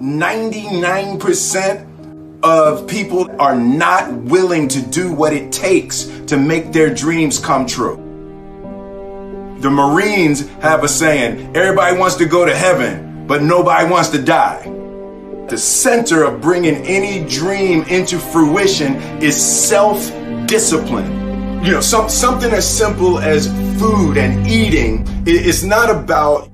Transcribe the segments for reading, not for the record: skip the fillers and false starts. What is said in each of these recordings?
99% of people are not willing to do what it takes to make their dreams come true. The Marines have a saying, everybody wants to go to heaven, but nobody wants to die. The center of bringing any dream into fruition is self-discipline. You know, something as simple as food and eating. It's not about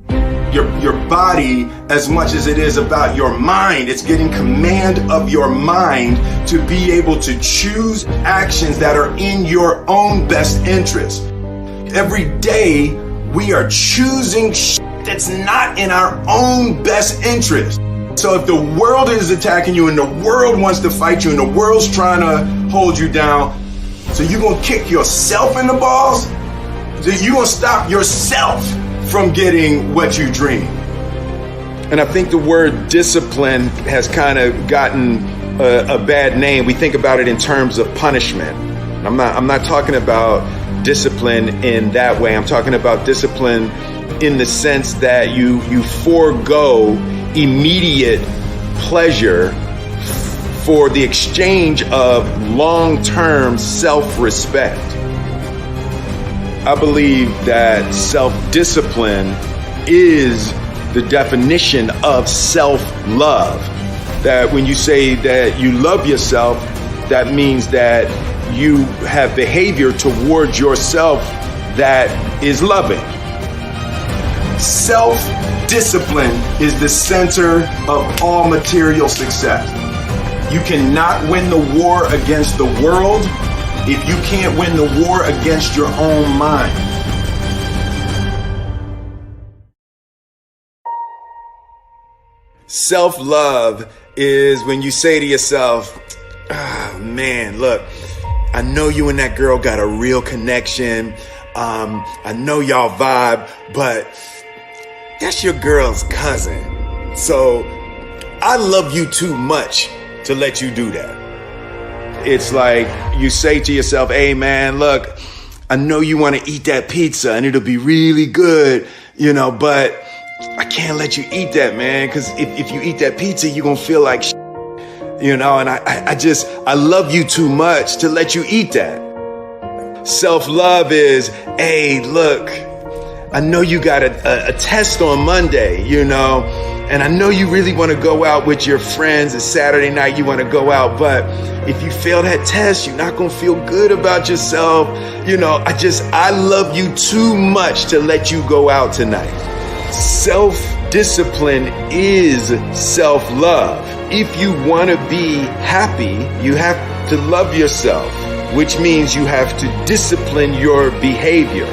your body as much as it is about your mind. It's getting command of your mind to be able to choose actions that are in your own best interest. Every day we are choosing that's not in our own best interest. So if the world is attacking you and the world wants to fight you and the world's trying to hold you down, so you're gonna kick yourself in the balls? So you're gonna stop yourself from getting what you dream. And I think the word discipline has kind of gotten a bad name. We think about it in terms of punishment. I'm not talking about discipline in that way. I'm talking about discipline in the sense that you forego immediate pleasure for the exchange of long-term self-respect. I believe that self-discipline is the definition of self-love. That when you say that you love yourself, that means that you have behavior towards yourself that is loving. Self-discipline is the center of all material success. You cannot win the war against the world if you can't win the war against your own mind. Self-love is when you say to yourself, oh man, look, I know you and that girl got a real connection. I know y'all vibe, but that's your girl's cousin. So I love you too much to let you do that. It's like you say to yourself, hey man, look, I know you want to eat that pizza and it'll be really good, but I can't let you eat that, man, because if you eat that pizza, you're going to feel like shit, and I love you too much to let you eat that. Self-love is, hey, look, I know you got a test on Monday, and I know you really want to go out with your friends. It's Saturday night, you want to go out, but if you fail that test, you're not going to feel good about yourself. I love you too much to let you go out tonight. Self-discipline is self-love. If you want to be happy, you have to love yourself, which means you have to discipline your behavior.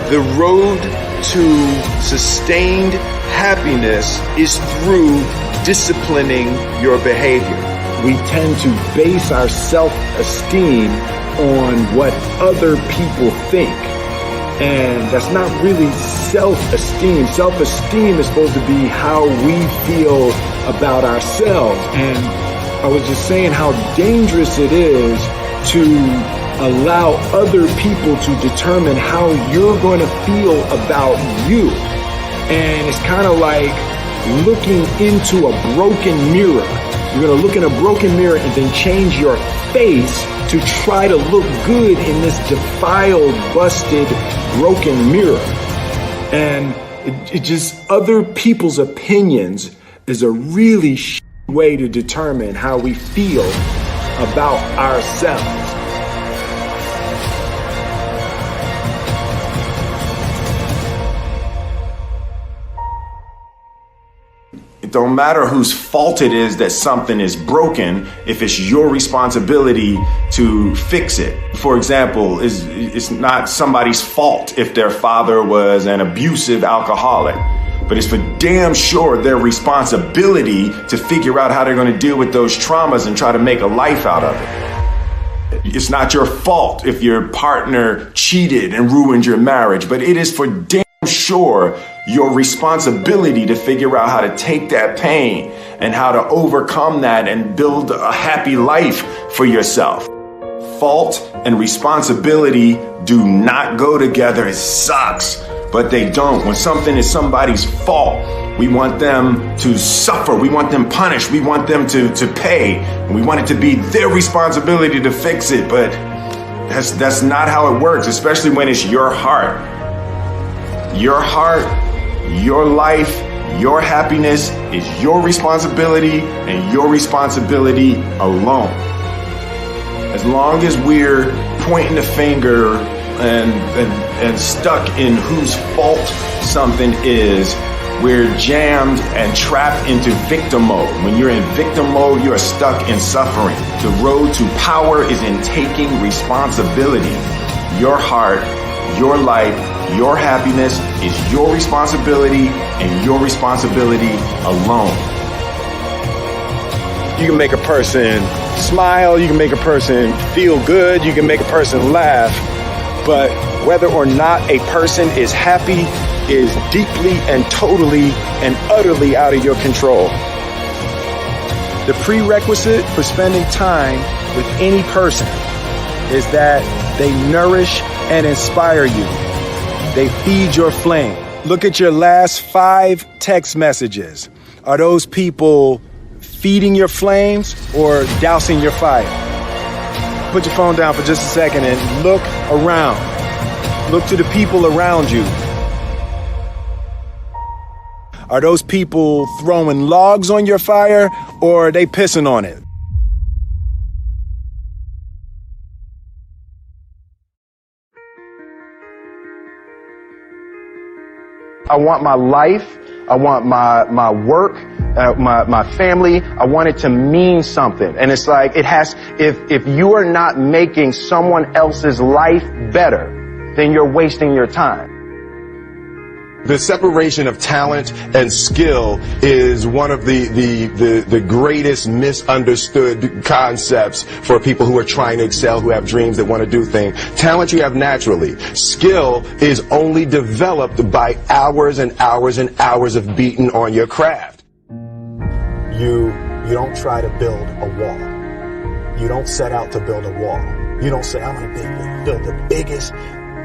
The road to sustained happiness is through disciplining your behavior. We tend to base our self-esteem on what other people think. And that's not really self-esteem. Self-esteem is supposed to be how we feel about ourselves. And I was just saying how dangerous it is to allow other people to determine how you're going to feel about you. And it's kind of like looking into a broken mirror. You're going to look in a broken mirror and then change your face to try to look good in this defiled, busted, broken mirror. And it just, other people's opinions is a really way to determine how we feel about ourselves. It don't matter whose fault it is that something is broken if it's your responsibility to fix it. For example, it's not somebody's fault if their father was an abusive alcoholic, but it's for damn sure their responsibility to figure out how they're going to deal with those traumas and try to make a life out of it. It's not your fault if your partner cheated and ruined your marriage, but it is for damn sure your responsibility to figure out how to take that pain and how to overcome that and build a happy life for yourself. Fault and responsibility do not go together. It sucks but they don't. When something is somebody's fault, we want them to suffer. We want them punished. We want them to pay. And we want it to be their responsibility to fix it. But that's not how it works, especially when it's your heart. Your heart, your life, your happiness is your responsibility and your responsibility alone. As long as we're pointing the finger and stuck in whose fault something is, we're jammed and trapped into victim mode. When you're in victim mode, you're stuck in suffering. The road to power is in taking responsibility. Your heart, your life, your happiness is your responsibility and your responsibility alone. You can make a person smile, you can make a person feel good, you can make a person laugh, but whether or not a person is happy is deeply and totally and utterly out of your control. The prerequisite for spending time with any person is that they nourish and inspire you. They feed your flame. Look at your last 5 text messages. Are those people feeding your flames or dousing your fire? Put your phone down for just a second and look around. Look to the people around you. Are those people throwing logs on your fire or are they pissing on it? I want my life, I want my work, my family, I want it to mean something. And it's like, if you are not making someone else's life better, then you're wasting your time. The separation of talent and skill is one of the greatest misunderstood concepts for people who are trying to excel, who have dreams, that want to do things. Talent you have naturally. Skill is only developed by hours and hours and hours of beating on your craft. You don't try to build a wall. You don't set out to build a wall. You don't say, I'm going to build the biggest,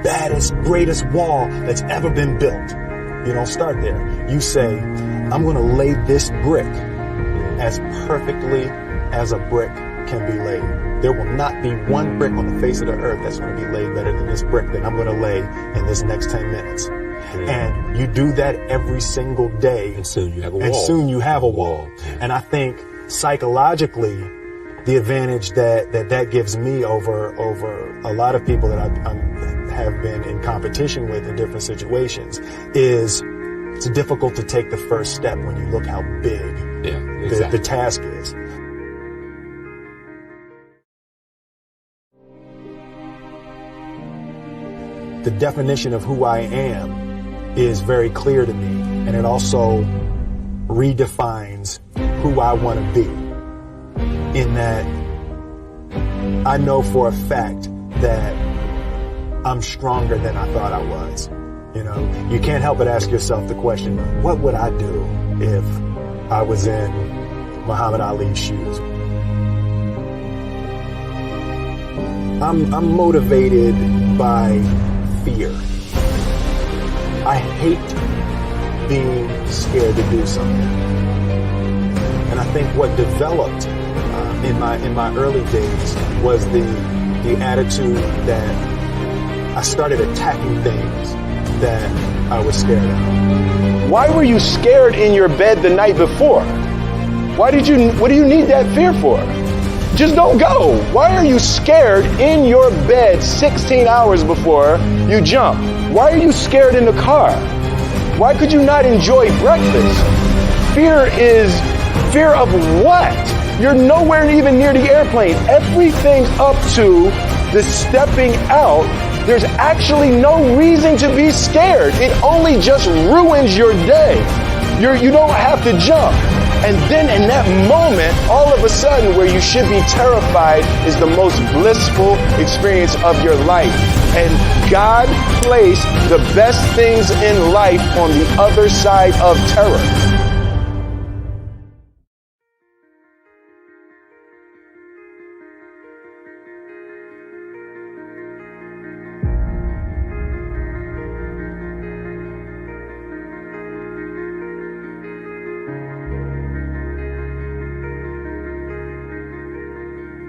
baddest, greatest wall that's ever been built. You don't start there. You say, I'm going to lay this brick as perfectly as a brick can be laid. There will not be one brick on the face of the earth that's going to be laid better than this brick that I'm going to lay in this next 10 minutes. And you do that every single day. And soon you have a wall. And soon you have a wall. And I think psychologically, the advantage that gives me over a lot of people that I have been in competition with in different situations is it's difficult to take the first step when you look how big the task is. The definition of who I am is very clear to me, and it also redefines who I want to be, in that I know for a fact that I'm stronger than I thought I was. You know, you can't help but ask yourself the question, what would I do if I was in Muhammad Ali's shoes? I'm motivated by fear. I hate being scared to do something. And I think what developed in my early days was the attitude that I started attacking things that I was scared of. Why were you scared in your bed the night before? What do you need that fear for? Just don't go. Why are you scared in your bed 16 hours before you jump? Why are you scared in the car? Why could you not enjoy breakfast? Fear of what? You're nowhere even near the airplane. Everything's up to the stepping out. There's actually no reason to be scared. It only just ruins your day. You don't have to jump. And then in that moment, all of a sudden, where you should be terrified is the most blissful experience of your life. And God placed the best things in life on the other side of terror.